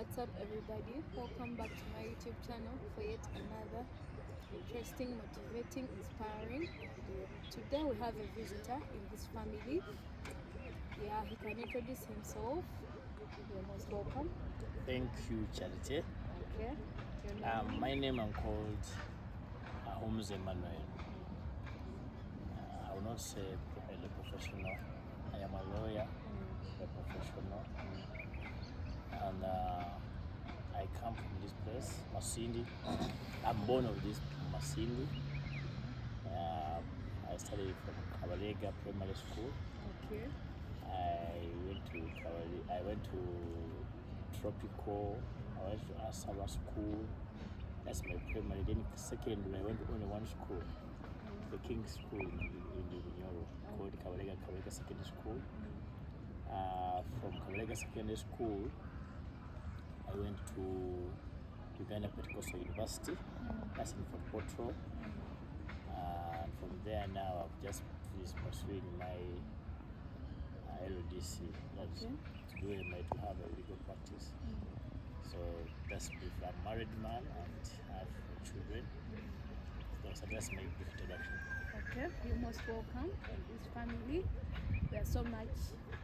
What's up, everybody? Welcome back to my YouTube channel for yet another interesting, motivating, inspiring video. Today we have a visitor in this family. Yeah, he can introduce himself. You're most welcome. Thank you, Charity. Okay. My name I'm called Holmes Emmanuel. I will not say a professional. I am a lawyer, a professional, and I come from this place, Masindi. I'm born of this Masindi. I studied from Kabalega Primary School. Okay. I went to Tropical. I went to Asaba School. That's my primary. Then secondary, I went to only one school, the King's School in Nyoro, called Kabalega Secondary School. From Kabalega Secondary School, I went to Uganda Pentecostal University. That's in Fort Portal. And from there now, I've just finished pursuing my LDC. That's to have a legal practice. So that's if I'm a married man and have children. So that's my brief introduction. Okay, you're most welcome in this family. We are so much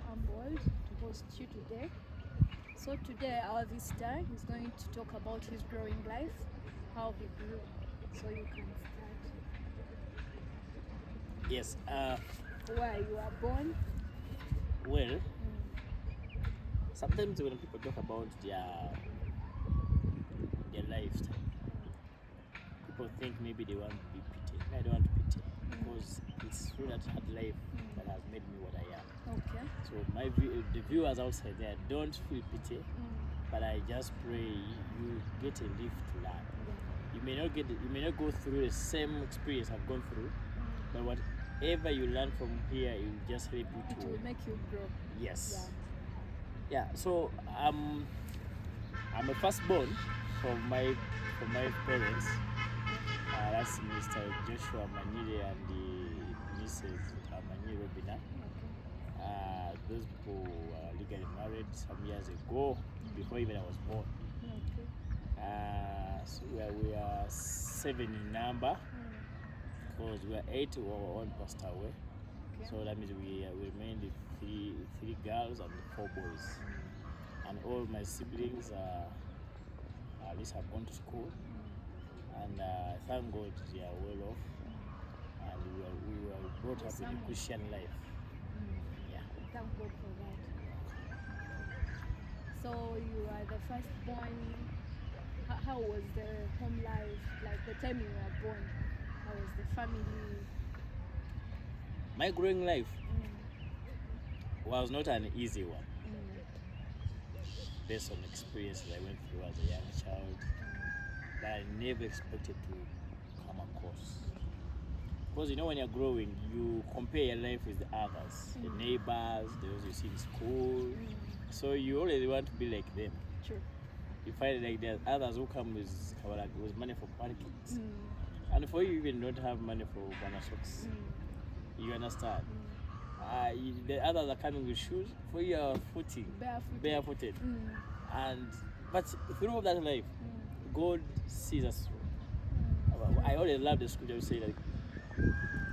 humbled to host you today. So today our visitor is going to talk about his growing life, how he grew. So you can start. Yes. Where you are born. Well, sometimes when people talk about their lifestyle, people think maybe they want to be pitied. I don't want to pity because it's through that hard life that has made me what I am. Okay. So the viewers outside there, don't feel pity, but I just pray you get a lift to learn. You may not go through the same experience I've gone through, but whatever you learn from here, it will just help you to. It will make you grow. Yes. Yeah. So I'm a firstborn from my parents. That's Mr. Joshua Manyile and the Mrs. Manyile Robina. Those people were legally married some years ago, before even I was born. So we are 7 in number, because we are 8 who were all passed away. So that means we remained three girls and 4 boys. And all my siblings at least have gone to school. And thank God they are well off. And we were brought up in a Christian life. Yeah. Thank God for that. So you are the firstborn. How was the home life, like the time you were born? How was the family? My growing life was not an easy one, based on experiences I went through as a young child that I never expected to come across. Because when you're growing, you compare your life with the others, the neighbors, those you see in school. So you always want to be like them. True. You find like there's others who come with money for pancakes, and for you even don't have money for banana socks. You understand? The others are coming with shoes, for you are barefooted. But through all that life, God sees us through. I always love the scripture you say that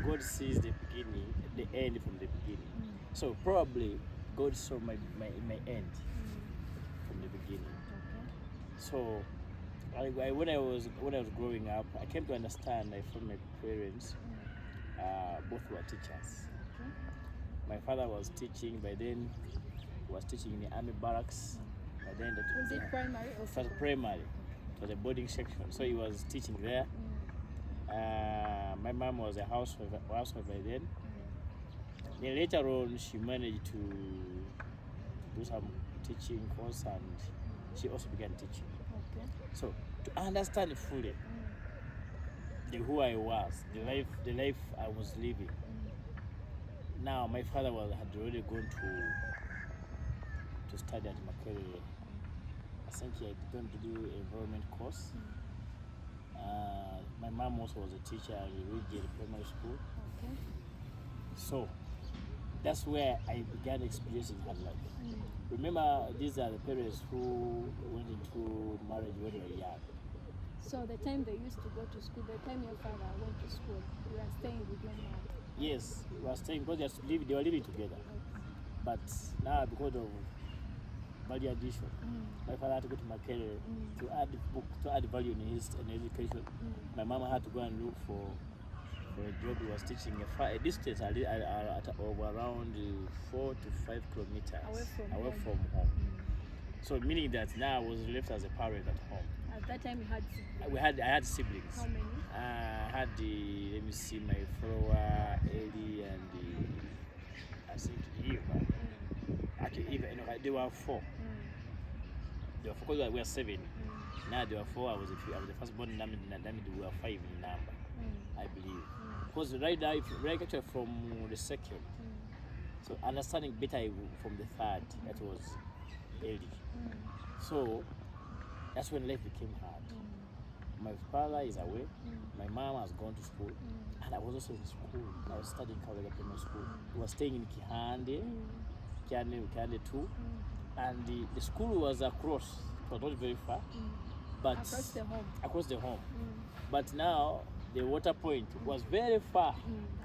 God sees the beginning, the end from the beginning. So probably God saw my end from the beginning. So when I was growing up, I came to understand from my parents, both were teachers. My father was teaching, by then was teaching in the army barracks. By then was it primary or secondary? Primary. It was a boarding section, so he was teaching there. My mom was a housewife by then. Then later on, she managed to do some teaching course, and she also began teaching. So to understand fully who I was, the life I was living. Now my father had already gone to study at Makerere. I think he had gone to do a environment course. My mom also was a teacher at Ridge Primary School. So that's where I began experiencing hard life. Remember, these are the parents who went into marriage when they were young. So the time they used to go to school, the time your father went to school, you were staying with your mom. Yes, we were staying because they were living together. But now, because of value addition, my father had to go to Makerere to add value in his education. My mom had to go and look for a job. He was teaching a distance of around 4 to 5 kilometers away from home. So meaning that now I was left as a parent at home. At that time you had siblings? I had siblings. How many? I had let me see, my follower, Eddie, and I think Eva. Actually, Eva, they were 4. They were 4 because we were 7. Now they were 4. I was the first born. We were 5 in number, I believe. Because right now, right actually from the second, so understanding better from the third, that was Eddie. So that's when life became hard. My father is away. My mom has gone to school, and I was also in school. I was studying Kawaida Primary School. We were staying in Kihande, Kihande 2, and the school was across. It was not very far, but across the home. But now the water point was very far.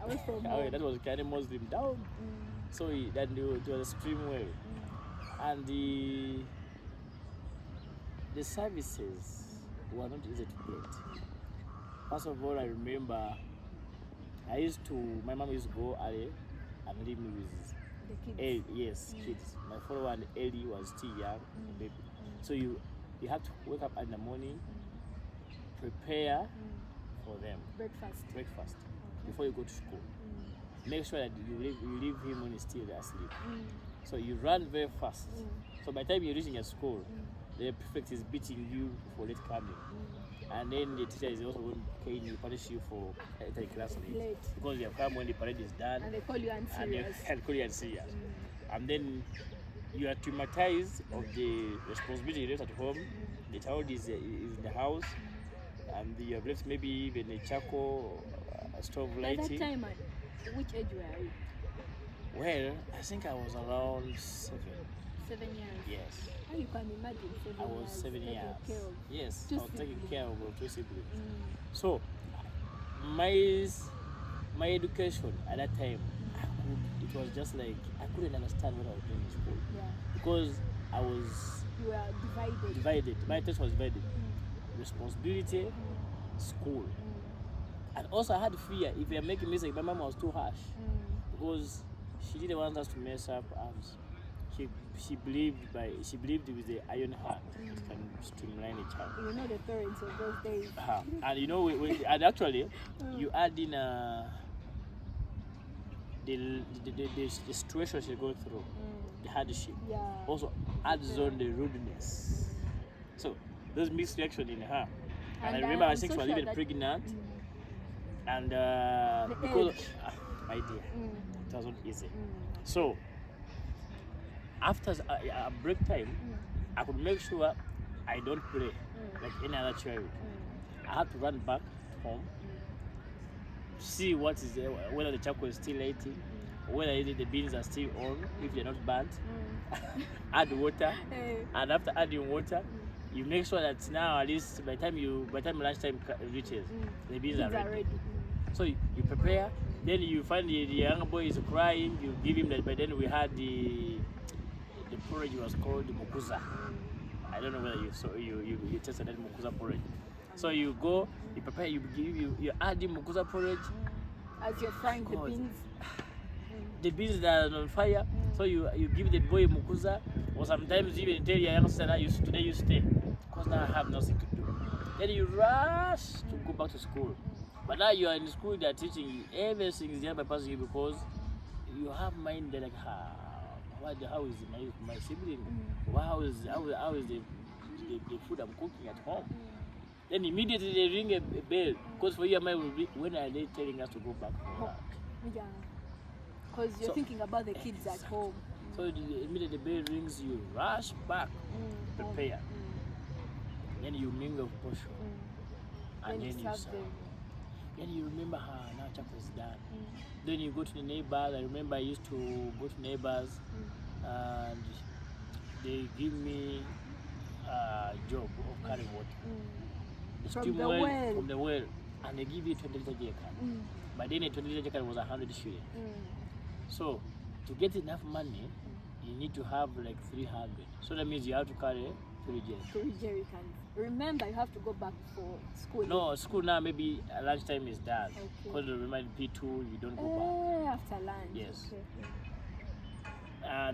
Away from home. That was Kihande Muslim down. So then it was a stream way, and the services were not easy to get. First of all, I remember my mom used to go early and leave me with the kids. Kids. My follower and Ellie was still young, a baby. So you have to wake up in the morning, prepare for them breakfast before you go to school. Make sure that you leave him when he's still asleep. So you run very fast. So by the time you're reaching your school, the prefect is beating you for late coming. And then the teacher is also going to punish you for entering class late. Because you have come when the parade is done. And they call you unserious. And then you are traumatized of the responsibility left at home. The child is in the house. And you have left maybe even a charcoal stove lighting. At that time, which age were you? Well, I think I was around 7. 7 years? Yes. How you can imagine 7 years? I was 7 years. Yes, I was taking care of 2 siblings. So, my education at that time, it was just like, I couldn't understand what I was doing in school. Yeah. Because you were divided. My test was divided. Responsibility, school. And also I had fear if you are making mistakes. My mom was too harsh. Because she didn't want us to mess up, and she believed with the iron heart it can streamline a child. You know the parents of those days. And you know, and actually, you add in the situation she go through, the hardship, also adds on the rudeness. So those mixed reaction in her. And I remember I think she was even pregnant, and because my dear, it was not easy. So after a break time, I could make sure I don't play like any other child. I had to run back home, see what is there, whether the charcoal is still lighting, whether the beans are still on, if they're not burnt. Add water, and after adding water, you make sure that now at least by the time lunchtime reaches, the beans are ready. So you prepare, then you find the young boy is crying, you give him that. But then we had the porridge was called mukuza. I don't know whether you tasted that mukuza porridge. So you go, you prepare, you add the mukuza porridge as you're frying the beans. The beans that are on fire. So you give the boy mukuza, or sometimes you even tell your youngster that today you stay, because now I have nothing to do. Then you rush to go back to school. But now you are in school, they are teaching you everything is there by passing you, because you have mind there like how is my sibling? How is the food I'm cooking at home? Then immediately they ring a bell, because for your mind will be, when are they telling us to go back home? Yeah, because you're thinking about the kids at home. So immediately the bell rings, you rush back, prepare. Then you mingle portion, and then you serve. Then you remember, now chapel is done. Then you go to the neighbors. I remember I used to go to neighbors and they give me a job of carrying water. From the well. From the well. And they give you 20 liter jerrycan. By then a 20 liter jerrycan was 100 shilling. So to get enough money, you need to have like 300. So that means you have to carry 3 jerrycans. 3 jerrycans. Remember, you have to go back for school. No, school now maybe lunchtime is done. Okay. Because remember in P2 you don't go back. After lunch. Yes. Okay.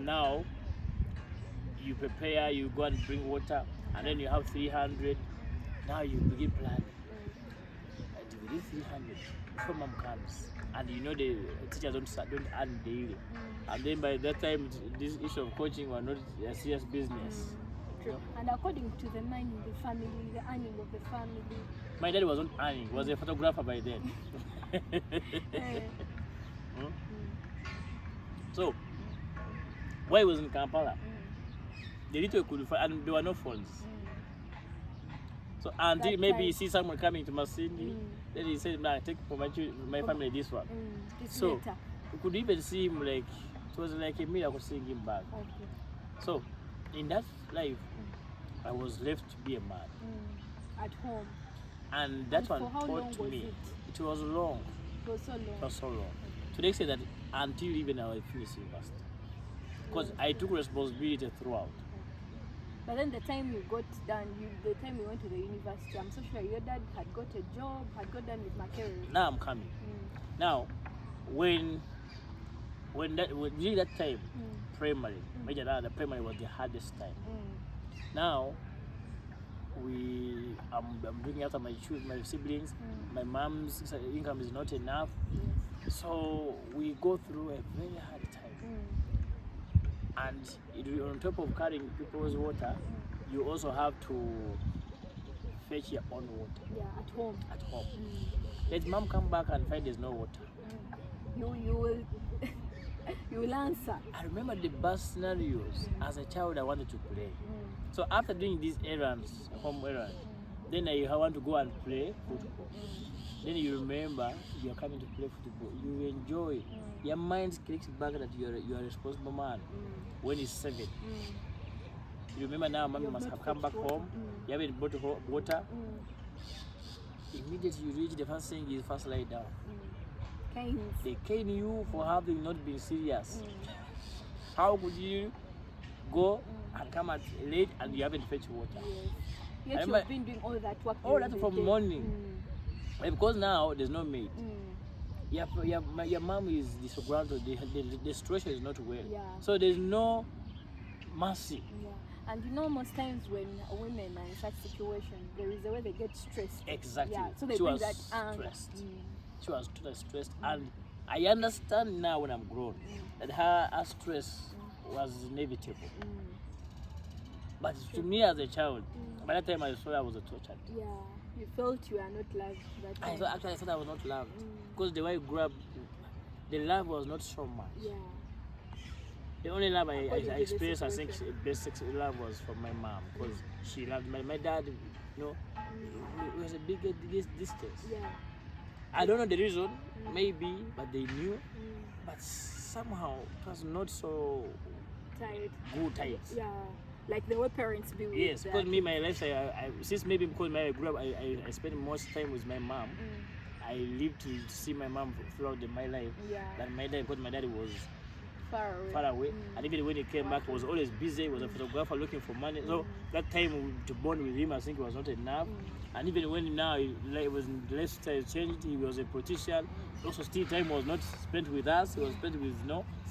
Now you prepare, you go and bring water, and then you have 300. Now you begin planning. With this 300, before mom comes, and you know the teachers don't earn daily, and then by that time this issue of coaching was not a serious business. True. And according to the money in the family, the earning of the family, my dad wasn't earning; he was a photographer by then. So why he was in Kampala? The little could find, and there were no phones. So until That maybe time. he see someone coming to Masindi, then he said, "Nah, take for my family this one." So later. you could even see him like it was like a miracle seeing him back. Okay. So in that life, I was left to be a man, At home. and that And one for how long taught was me. it? It was long. It was so long. It was so long. So they say that until even I finished university, because I took responsibility throughout. But then the time you got done, the time you went to the university, I'm so sure your dad had got a job, had got done with Makerere. Now I'm coming. Now, when during that time, primary, major the primary was the hardest time. Now, I'm looking after my siblings. My mom's income is not enough, so we go through a very hard time. And on top of carrying people's water, you also have to fetch your own water. Yeah, at home. At home. Let mom come back and find there's no water. You will you will answer. I remember the bus scenarios. As a child, I wanted to play. So after doing these errands, home errands, then I want to go and play football. Then you remember you're coming to play football. You enjoy. Your mind clicks back that you are a responsible man. When it's 7, you remember now mommy must have come back home. You haven't bought water. Immediately you reach, the first thing is first lie down. Canes. They cane you for having not been serious. How could you go and come at late and you haven't fetched water? Yet you've been doing all that work. All that from morning. Because now there's no maid. Your mom is disgruntled, the situation is not well. Yeah. So there's no mercy. Yeah. And you know, most times when women are in such situations, there is a way they get stressed. Exactly. Yeah. So they She bring was that anger. stressed. She was totally stressed. And I understand now when I'm grown that her stress was inevitable. But to me as a child, by that time I saw I was tortured. Yeah. You felt you are not loved that time. I thought I was not loved. Because the way I grew up, the love was not so much. Yeah. The only love I According to the experienced as situation. basic love was from my mom, because she loved my dad. You know, it was a big distance. Yeah. I don't know the reason, maybe, but they knew. But somehow it was not so Tired. tight. Yeah. Like the way parents be with. Yes, because me, my life, since maybe because I grew up, I spent most time with my mom. I lived to see my mom throughout my life. Yeah. That my dad, because my dad was Far away. And even when he came back, he was always busy. He was a photographer looking for money. So that time to bond with him, I think it was not enough. And even when now it was lifestyle changed, he was a politician. Also, still time was not spent with us. He was spent with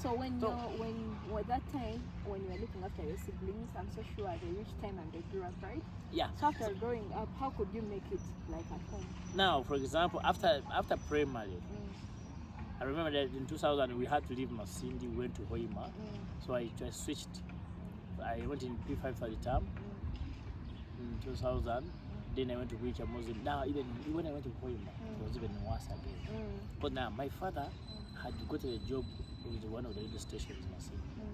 So when that time when you were looking after your siblings, I'm so sure they reached time and they grew up, right? Yeah. So after growing up, how could you make it like at home? Now, for example, after primary, I remember that in 2000 we had to leave Masindi, we went to Hoima. So I switched. I went in P5 for the term in 2000. Then I went to Wicha Muslim. Now even when I went to Hoima, it was even worse again. But now my father had gotten a job with one of the radio stations in Masindi.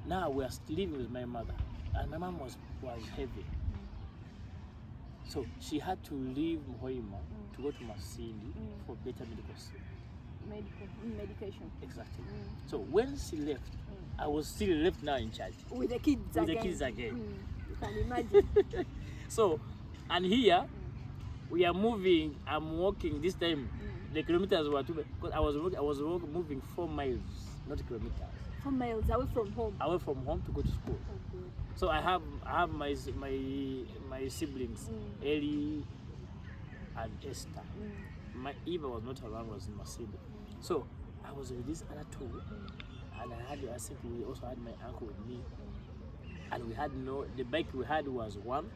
Now we are living with my mother, and my mom was heavy. So she had to leave Muhoima to go to Masindi for better medication. Exactly. So when she left, I was still left now in charge. With the kids again. You can imagine. So, and here, we are moving, I'm walking this time, the kilometers were too, because I was moving 4 miles, not kilometers. 4 miles away from home. Away from home to go to school. Oh, good. So I have my siblings, Ellie and Esther. My Eva was not around, was in Masindi. So I was with this other two, and I think we also had my uncle with me, and we had the bike we had was one.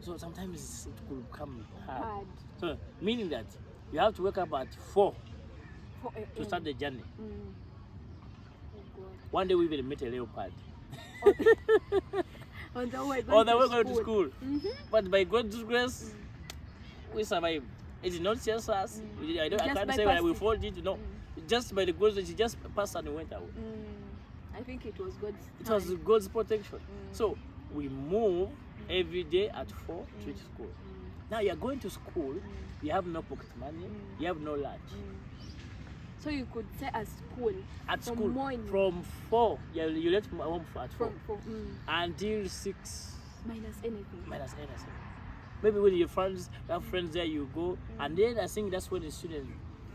So sometimes it could become hard. So meaning that you have to wake up at 4 to start the journey. One day we even met a leopard. On the way going to school. But by God's grace, we survived. It's not just us. I can't say we fought it. No, just by the God's grace, she just passed and went out. I think it was God's. It was God's protection. So we move every day at 4 to reach school. Now you're going to school. You have no pocket money. You have no lunch. So you could say at school. At from school morning. From 4. You left home at 4 until 6. Minus anything. Minus anything. Maybe when your friends have friends there, you go, and then I think that's when the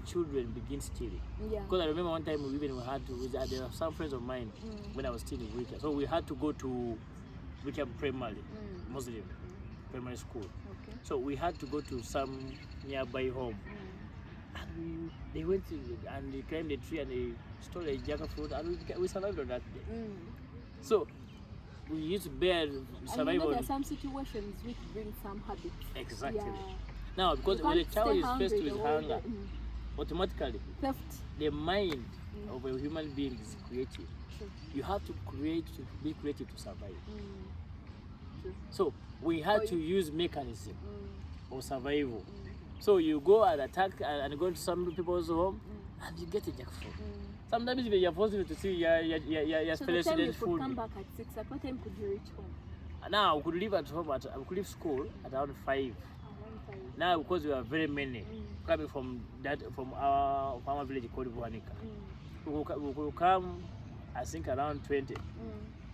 children begin stealing. Yeah. Because I remember one time there were some friends of mine when I was still in Wicca. So we had to go to Wicca Primary, Muslim primary school. Okay. So we had to go to some nearby home. And they went and they climbed the tree and they stole a jackfruit, and we survived on that day. So we used to bear survival. There are some situations which bring some habits. Exactly. Yeah. Now, because when a child is faced with hunger, automatically theft. The mind of a human being is creative. True. You have to be creative to survive. True. So we had to use mechanism of survival. So you go and attack and go to some people's home and you get a jackfruit. Sometimes even you're forced to see your so the time you could come back at 6, at what time could you reach home? Now we could leave at home, I could leave school at around 5. Now because we are very many coming from our farmer village called Buhanika. We will come, I think, around 20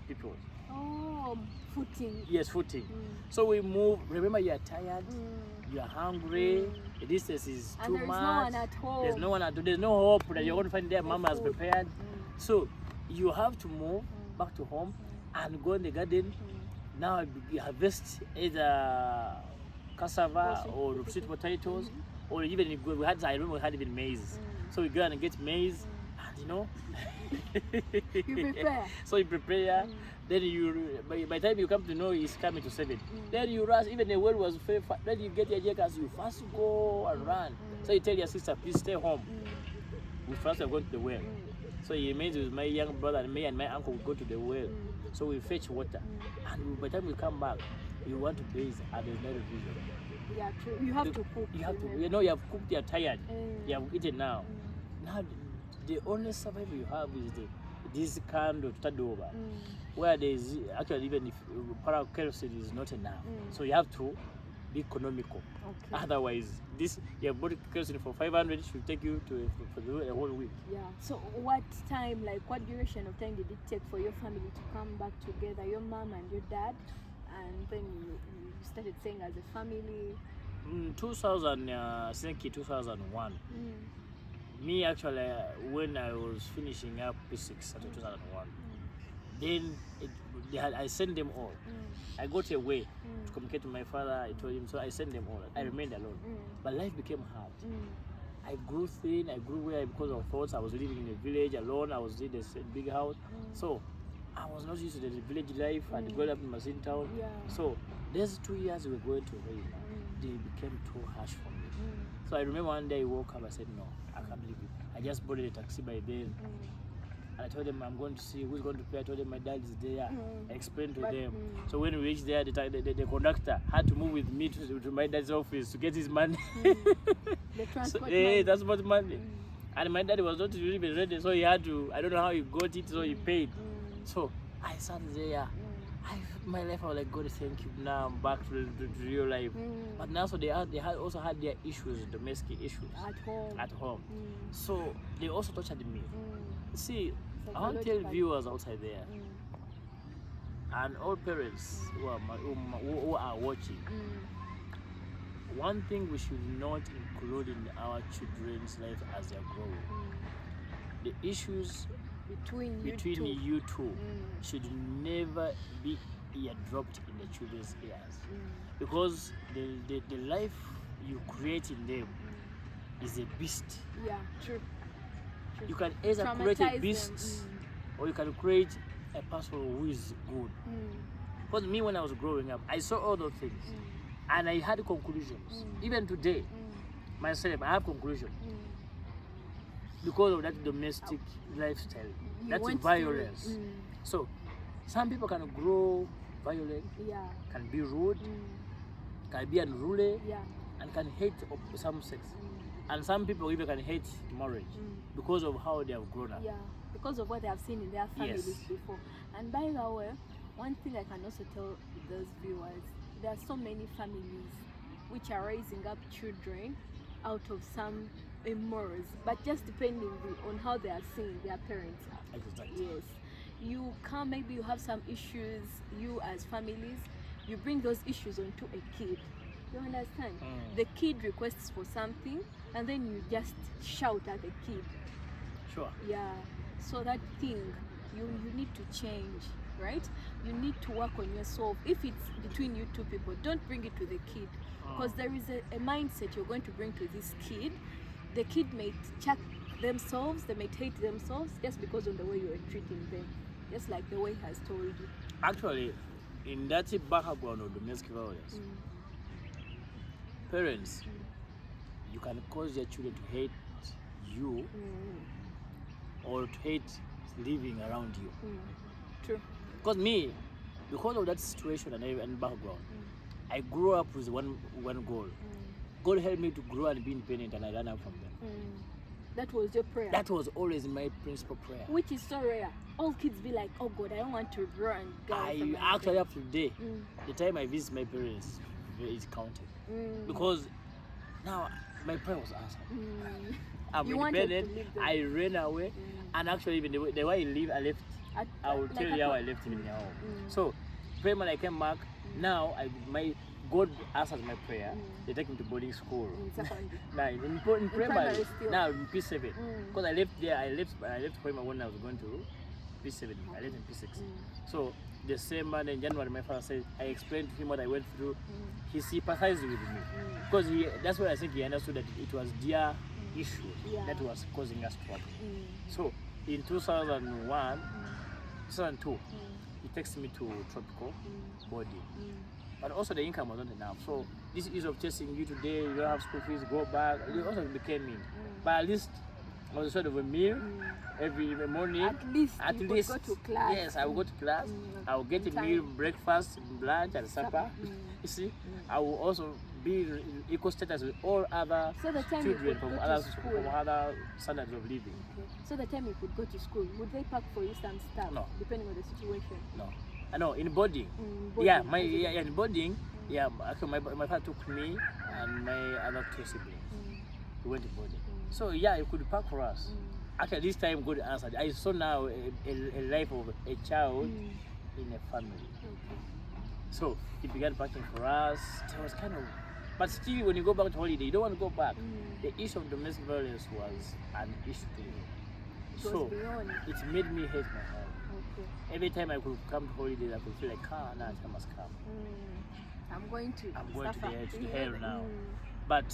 people. Oh, footing. Yes, footing. So we move. Remember, you are tired, you are hungry, the distance is too much. No one at home. There's no one at home. There's no hope that you're going to find their mama has prepared. So you have to move back to home and go in the garden. Now you harvest either cassava or sweet potatoes, or even I remember we had even maize. So we go and get maize, and you prepare. So you prepare. Then by the time you come to know it's coming to 7, then you rush. Even the well was very fast. Then you get your jackets, you first go and run. So you tell your sister, please stay home. We first are going to the well. So he remains with my young brother, and me and my uncle will go to the well. So we fetch water, and by the time we come back, you want to bathe, and there's no revision. Yeah, true. You have to cook. You have to. You have cooked. You're tired. You have eaten now. Now the only survival you have is this kind of tadoba, where there is actually even if kerosene is not enough, so you have to be economical. Okay. Otherwise, you have bought kerosene for 500, it should take you for the whole week. Yeah. So what time, like what duration of time did it take for your family to come back together, your mom and your dad, and then you started staying as a family? 2001. Me actually, when I was finishing up P6 at 2001, then I sent them all. I got away to communicate to my father. I told him, so I sent them all. I remained alone. But life became hard. I grew thin, I grew weird because of thoughts. I was living in a village alone. I was in a big house. So I was not used to the village life. I had grown up in Masindi town. Yeah. So these 2 years we were going to rain. They became too harsh for me. So I remember one day I woke up, I said, no, I can't believe it. I just boarded a taxi by then. And I told them I'm going to see who's going to pay. I told them my dad is there. I explained to them. So when we reached there, the conductor had to move with me to my dad's office to get his money. The transport money. Transport money. And my dad was not even ready, so he had to, I don't know how he got it, so he paid. So I sat there my life, I was like, God, thank you. Now I'm back to real life. But now, so they also had their issues, domestic issues At home. So they also tortured me. See, I want to tell Psychologically. viewers outside there and all parents who are watching. One thing we should not include in our children's life as they are growing. The issues Between you two should never be eardropped in the children's ears, because the life you create in them is a beast. Yeah, true. You can either create a Traumatize beast them. or you can create a person who is good. Because me, when I was growing up, I saw all those things and I had conclusions. Even today, myself, I have conclusions because of that domestic lifestyle. You That's went violence. through- So some people can grow violent, Yeah. can be rude, can be unruly, Yeah. and can hate some sex. And some people even can hate marriage because of how they have grown up. Yeah, because of what they have seen in their families Yes. before. And by the way, one thing I can also tell those viewers, there are so many families which are raising up children out of some immorals, but just depending on how they are seeing their parents. Exactly. Yes, you come, maybe you have some issues, you as families, you bring those issues onto a kid. You understand? The kid requests for something and then you just shout at the kid. Sure. Yeah, so that thing you need to change, right? You need to work on yourself. If it's between you two people, don't bring it to the kid, because there is a mindset you're going to bring to this kid. The kid may check themselves, they may hate themselves just because of the way you are treating them, just like the way he has told you. Actually, in that background of domestic violence, parents, you can cause your children to hate you or to hate living around you. True. Because me, because of that situation and background, I grew up with one goal. God helped me to grow and be independent, and I ran out from them. That was your prayer. That was always my principal prayer. Which is so rare. All kids be like, oh God, I don't want to grow and go. I actually up to today, the time I visit my parents is counted. Because now my prayer was answered. I'm You wanted to independent. leave them. I ran away, and actually even the way I left, I will tell you how I left even now. So, when I came back, now my God answered my prayer. They take me to boarding school. Now in primary, primary still. now in P7. Because I left there, I left primary when I was going to P7. I left in P6. So the same month in January, my father said, I explained to him what I went through. He sympathized with me because that's why I think he understood that it was their issue that was causing us trouble. So in 2001, 2002, he texted me to tropical boarding. But also the income was not enough. So this issue of chasing you today, you don't have school fees, go back, it also became me. But at least I was sort of a meal every morning. At least you could go to class. Yes, I will go to class. I will get a meal, breakfast, lunch, and supper. You see, I will also be in equal status with all other So the time you children could from go other, to school. from other standards of living. Okay. So the time you could go to school, would they pack for you some stuff? No. Depending on the situation. No, I know in boarding. Boarding, In boarding. Yeah, actually my father took me and my other two siblings. We went to boarding. So yeah, you could pack for us. Actually, this time God answered. I saw now a life of a child in a family. Okay. So he began packing for us. It was kind of, but still, when you go back to holiday, you don't want to go back. The issue of domestic violence was an issue to me. It was So beyond. it made me hate my home. Okay. Every time I could come to holidays, I could feel like, now I must come. I'm going to To suffer. the hell now. But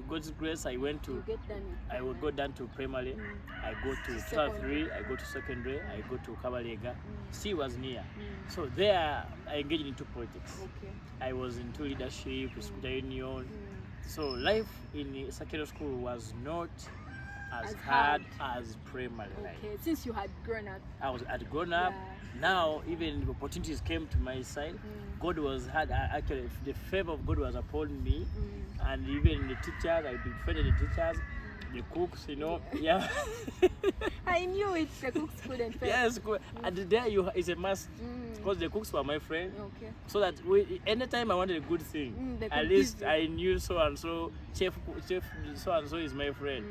God's grace, I went to. You get done with I would go down to primary. I go to 2003. I go to secondary. I go to Kabalega. C was near. So there, I engaged into politics. Okay. I was into leadership, school union. So life in secondary school was not as hard as primary life. Okay. Since you had grown up. I'd grown up. Yeah. Now even the opportunities came to my side. God had actually the favor of God was upon me, and even the teachers, I befriended the teachers. the cooks, you know, yeah. I knew it. The cooks couldn't fail. Yes, and there it's a must because the cooks were my friend. Okay. So that anytime I wanted a good thing, They at could least give you. I knew so and so chef so and so is my friend.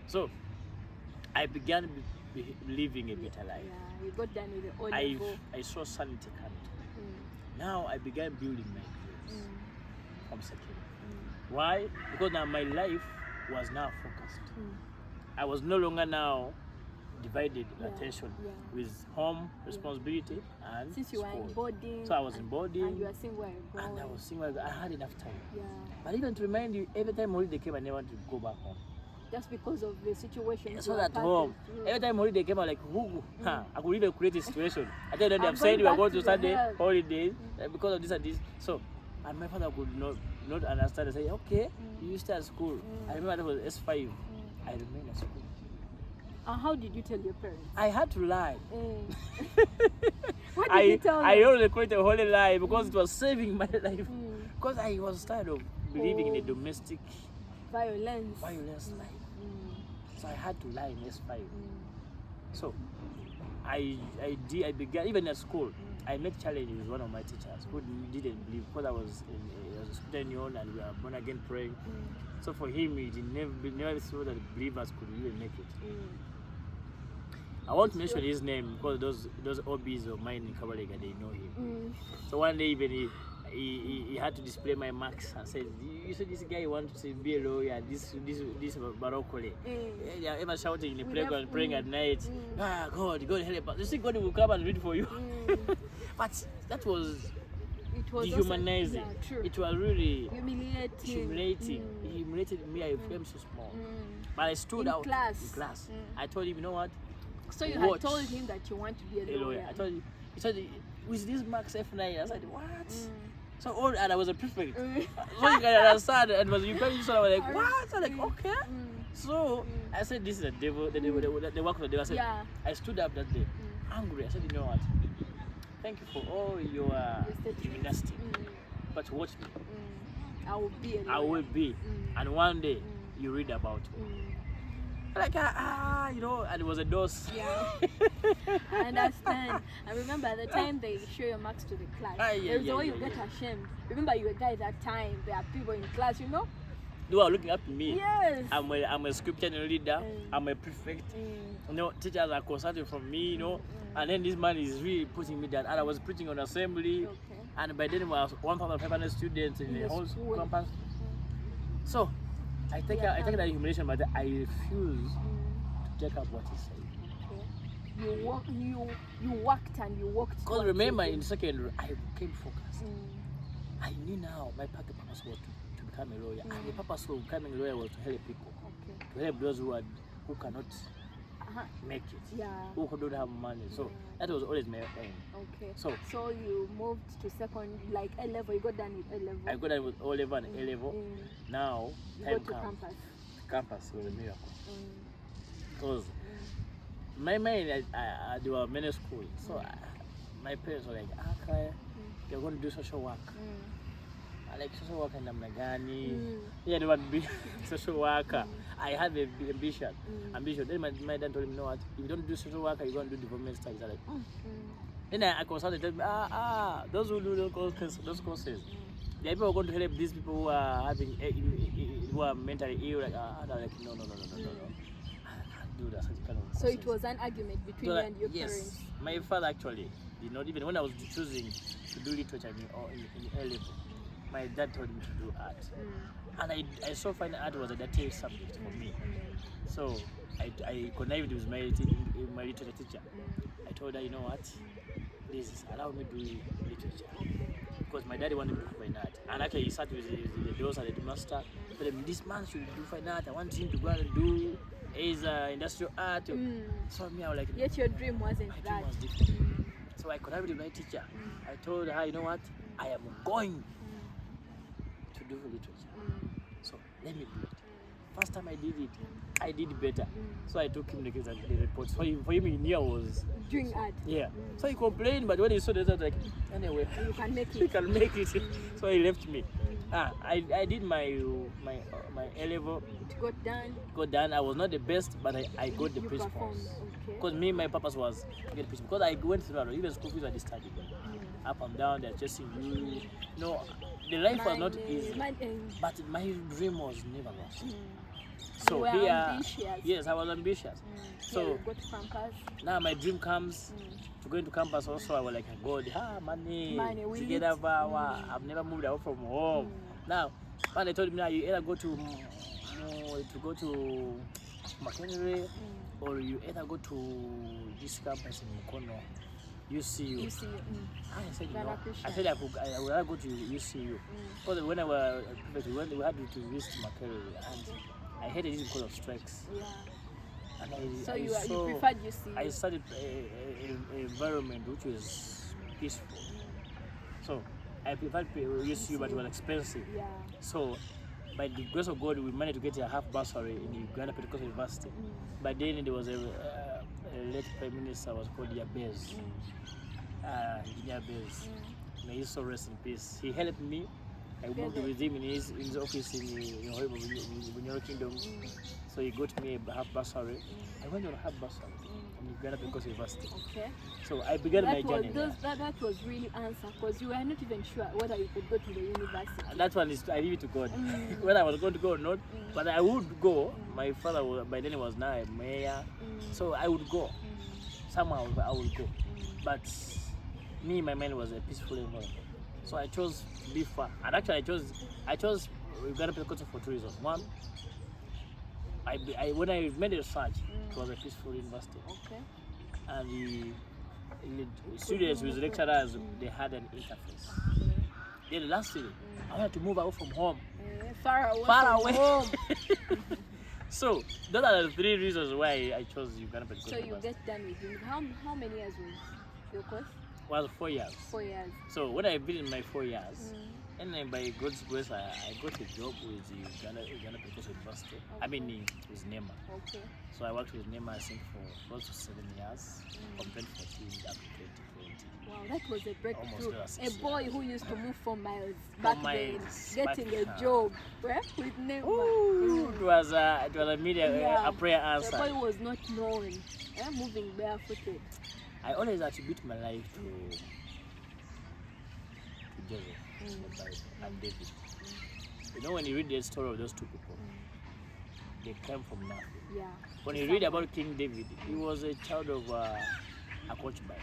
So I began living a better life. Yeah, you got done with the O I level. saw sanity coming. Now I began building my dreams from second. Why? Because now my life was now focused. I was no longer now divided attention with home responsibility and Since you were school. in boarding. So I was in boarding. And you were seeing where you're And going. I was seeing where I had enough time. Yeah. But even to remind you, every time holiday came, I never wanted to go back home. Just because of the situation. So at home, every time holiday came, I'm like, I could even create a situation. I tell them they I'm have said we going are going back to start to the the help. holidays because of this and this. So, and my father could not understand. I say, okay, you stay at school. I remember that was S5. I remained at school. How did you tell your parents? I had to lie. What did you tell them? I only created a holy lie because it was saving my life. Because I was tired of believing in a domestic violence life. So I had to lie in S5. So I began, even at school, I met challenges with one of my teachers who didn't believe, because I was a student young and we were born again praying. So for him, he never saw that believers could really make it. I won't mention his name because those hobbies of mine in Kabalega, they know him. So one day even he had to display my marks and said, you said this guy wants to be a lawyer, this Barokole. Yeah, ever shouting in the playground, praying at night. God help us. You see, God will come and read for you. But that was dehumanizing. Also, it was really humiliating. He humiliated me. I felt so small. But I stood out in class. I told him, you know what? So you had told him that you want to be a lawyer. I told him. He said, with these marks F9. I said, what? So and I was a prefect. So you can understand. And you probably saw, I was like, what? I was like, okay. So I said, this is the devil. The work of the devil. I said, I stood up that day, angry. I said, you know what? Thank you for all your gymnastics, but watch me. I will be a lawyer. I will be, and one day you read about me. Like you know, and it was a dose. Yeah, I understand. I remember at the time they show your marks to the class. There's a way you get ashamed. Remember, you were a guy that time. There are people in class, you know. They were looking up to me. Yes. I'm a scripture leader. I'm a prefect. You know, teachers are consulting from me. You know, and then this man is really putting me down. And I was preaching on assembly. And by then it was 1,500 students in the whole campus. So I take that humiliation, but I refuse to take up what he said. You worked and you walked. Because remember, in secondary, I became focused. I knew now my purpose was to become a lawyer, and the purpose of becoming a lawyer was to help people, to help those who cannot make it, who don't have money. So that was always my aim. So you moved to second, like A level. You got done with A level. I got done with O level and A level. Now you time go to comes. Campus was a miracle. Because my mind, there were many schools. So my parents were like, okay, you're going to do social work. I like social work and Namnagani. Yeah, they want to be social worker. I had the ambition. Then my dad told me, you know what, if you don't do social worker, you're going to do development studies. I like, Then I consulted, tell me, those who do those courses, the people are going to help these people who are having, who are mentally ill. Like, like no. I can't do that. Kind of so it was an argument between you and your parents. My father actually did not, even when I was choosing to do literature in A level, my dad told me to do art. And I saw fine art was a dirty subject for me. So I connived with my literature teacher. I told her, you know what, please allow me to do literature. Because my daddy wanted me to do fine art. And actually he sat with the doors and the master. But this man should do fine art. I want him to go and do industrial art. So me, I was like, yet your dream wasn't my that. dream was different. So I connived with my teacher. I told her, you know what, I am going to do literature. So let me do it. First time I did it, I did better. So I took him the reports. For him, he knew I was doing art. Yeah. So he complained, but when he saw the result, like, anyway, you can make it. He can make it. So he left me. I did my A level. It got done. Got done. I was not the best, but I got the You principles. performed. Okay. Because me, my purpose was to get principles. Because I went through a lot. Even school fees were studying. Up and down, they're chasing you. No, the life was not easy. But my dream was never lost. So you were here, ambitious. yes, I was ambitious. So you go to campus. now my dream comes to go into campus. Also, I was like, God, money, We together. I've never moved out from home. Now, man, they told me now you either go to McHenry, or you either go to this campus in Mukono, UCU. You see. I said Ghana no. Christian. I said I would rather go to UCU. Because when I was we had to visit McHenry, and I hated it because of strikes. Yeah. And So I you saw- preferred UCU. I studied an environment which was peaceful. So I preferred UCU, but it was expensive. Yeah. So by the grace of God, we managed to get a half bursary in Uganda Pentecostal University. By then there was a late Prime Minister was called Yabez, Engineer Bez. May he so rest in peace. He helped me. I worked with him in his office in Bunyoro Kingdom. So he got me a half bursary. I went on a half bursary in Uganda Pentecostal University. Okay. So I began my journey. That was really answer, because you were not even sure whether you could go to the university. And that one is I leave it to God. Whether I was going to go or not, but I would go. My father was, by then he was now a mayor, so I would go. Somehow I would go. But me, my mind was a peaceful environment. So I chose to be far. And actually I chose Uganda Pentecostal for 2 reasons. One, when I made a research, it was a peaceful university. Okay. And the students with lecturers, they had an interface. Then lastly, I wanted to move away from home. Far away. Far from away. home. So those are the 3 reasons why I chose Uganda Pentecostal So you University. get done with it. How many years was your course? Was 4 years. 4 years. So when I been in my 4 years, and then by God's grace, I got a job with the Uganda Pentecostal University. I mean, with NEMA. Okay. So I worked with NEMA, I think, for close to 7 years, from 2014 up to 2020. Wow, that was a breakthrough. Almost A 6 boy years. who used to move for miles back miles then, getting back, a job with NEMA. Ooh, it was a media, a prayer The answer. boy was not known, moving barefooted. I always attribute my life to Joseph, the Bible, and David. You know, when you read the story of those 2 people, they came from nothing. Yeah. When you read about King David, he was a child of a concubine,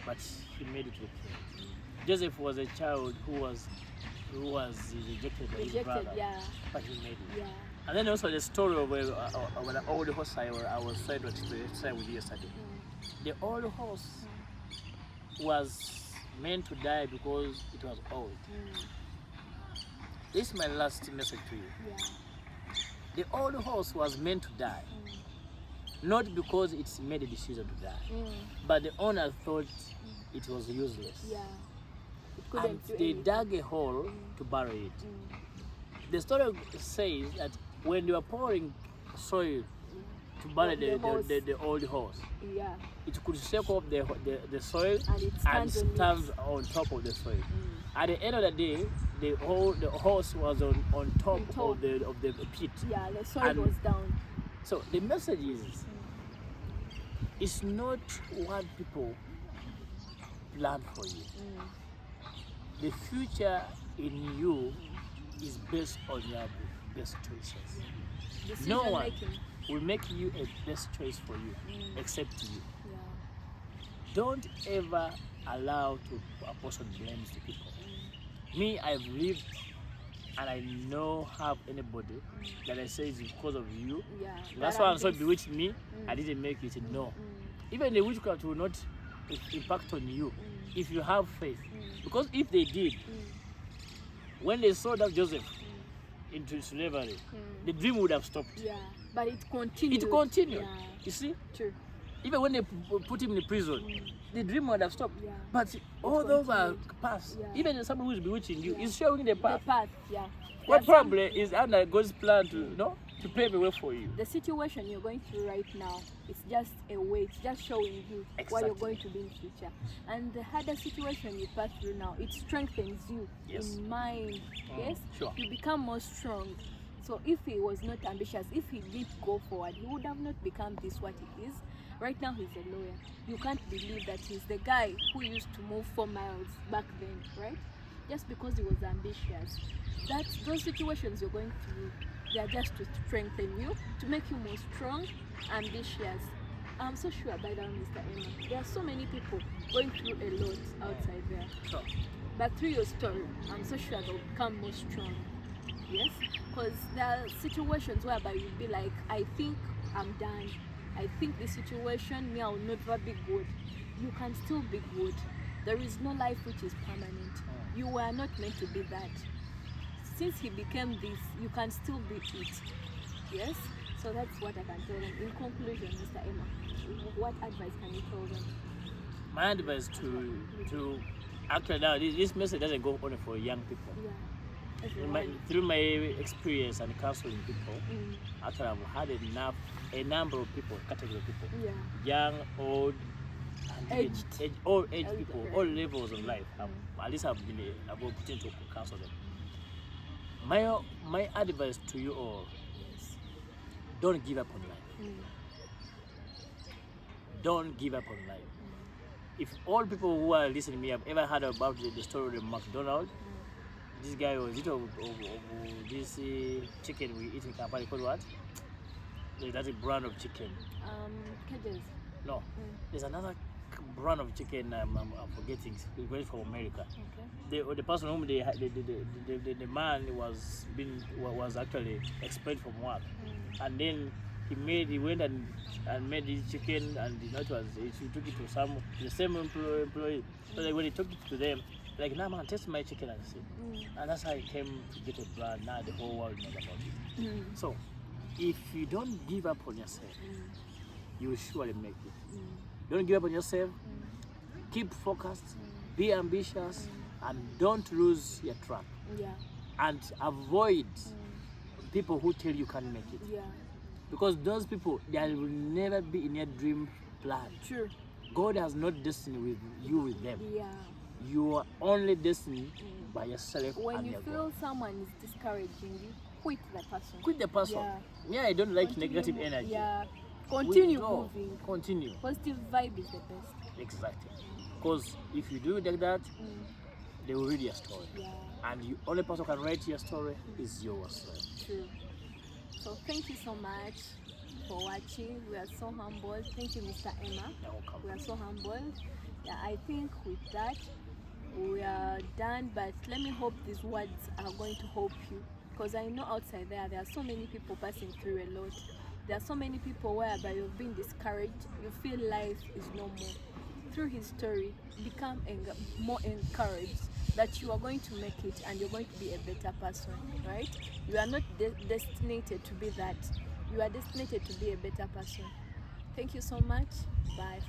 but he made it to the king. Joseph was a child who was rejected by his brother, but he made it. Yeah. And then also the story of an old horse I was trying to explain with you yesterday. The old horse was meant to die because it was old. This is my last message to you. Yeah. The old horse was meant to die, not because it's made a decision to die, but the owner thought it was useless. Yeah. It And couldn't do they anything. dug a hole to bury it. The story says that when they were pouring soil to bury the old horse, Yeah. it could shake off the soil And it and stands on it. stands on top of the soil. At the end of the day, the horse was on top of the pit. Yeah, the soil And was down. So the message is, it's not what people plan for you. The future in you is based on your best choices. Decision No one making. will make you a best choice for you except you. Yeah. Don't ever allow to apportion blames to people. Me, I've lived and I know have anybody that I say is because of you. Yeah. That's why I'm so bewitched me. I didn't make it. No. Even the witchcraft will not impact on you if you have faith. Because if they did, when they sold up Joseph into slavery, the dream would have stopped. Yeah. But it continued. It continued. Yeah. You see? True. Even when they put him in prison, the dream would have stopped. Yeah. But all those are continued. past. Yeah. Even someone who is bewitching you Yeah. is showing the The path. path, yeah. What There's some- probably is under God's plan to, to pave a way for you. The situation you're going through right now, it's just a way, it's just showing you what you're going to be in future. And the harder situation you pass through now, it strengthens you in mind. Yes? Sure. You become more strong. So if he was not ambitious, if he did go forward, he would have not become this what he is. Right now he's a lawyer. You can't believe that he's the guy who used to move 4 miles back then, right? Just because he was ambitious. Those situations you're going through, they are just to strengthen you, to make you more strong, ambitious. I'm so sure by that, Mr. Emma, there are so many people going through a lot outside there. Sure. But through your story, I'm so sure they'll become more strong. Yes? Because there are situations whereby you'll be like, I think I'm done. I think this situation, me, I will never be good. You can still be good. There is no life which is permanent. You were not meant to be that. Since he became this, you can still be it. Yes? So that's what I can tell them. In conclusion, Mr. Emma, what advice can you tell them? My advice to actually now this message doesn't go only for young people. Yeah. Through my experience and counseling people, actually I've had a number of people, category of people, young, old, and Aged. All age people, all levels of life. At least I've put into counsel them. My advice to you all: don't give up on life. Don't give up on life. If all people who are listening to me have ever heard about the story of McDonald, this guy was of this chicken we eat in Kampala called what? That's a brand of chicken. Cages. No, there's another brand of chicken. I'm forgetting. It's going from America. Okay. The person whom the man was actually expelled from work, and then he went and made this chicken, and he took it to the same employee. So like when he took it to them, like, nah man, taste my chicken and see. And that's how he came to get a brand. Now the whole world knows about it. So if you don't give up on yourself, you will surely make it. Don't give up on yourself. Keep focused. Be ambitious, and don't lose your track. Yeah. And avoid people who tell you can't make it. Yeah. Because those people, they will never be in your dream plan. True. God has not destined with you with them. Yeah. You are only destined by yourself. When and you your feel God. someone is discouraging you, quit that person. Quit the person. Yeah. I don't like Continue negative energy. Yeah. Continue Withdraw. moving. Continue. Positive vibe is the best. Exactly. Because if you do like that, they will read your story. Yeah. And the only person who can write your story is yourself. True. So thank you so much for watching. We are so humbled. Thank you, Mr. Emma. You're welcome. We are so humbled. Yeah, I think with that we are done, but let me hope these words are going to help you, because I know outside there are so many people passing through a lot. There are so many people whereby you've been discouraged, you feel life is no more. Through his story, become more encouraged that you are going to make it and you're going to be a better person, right? You are not destined to be that. You are destined to be a better person. Thank you so much. Bye.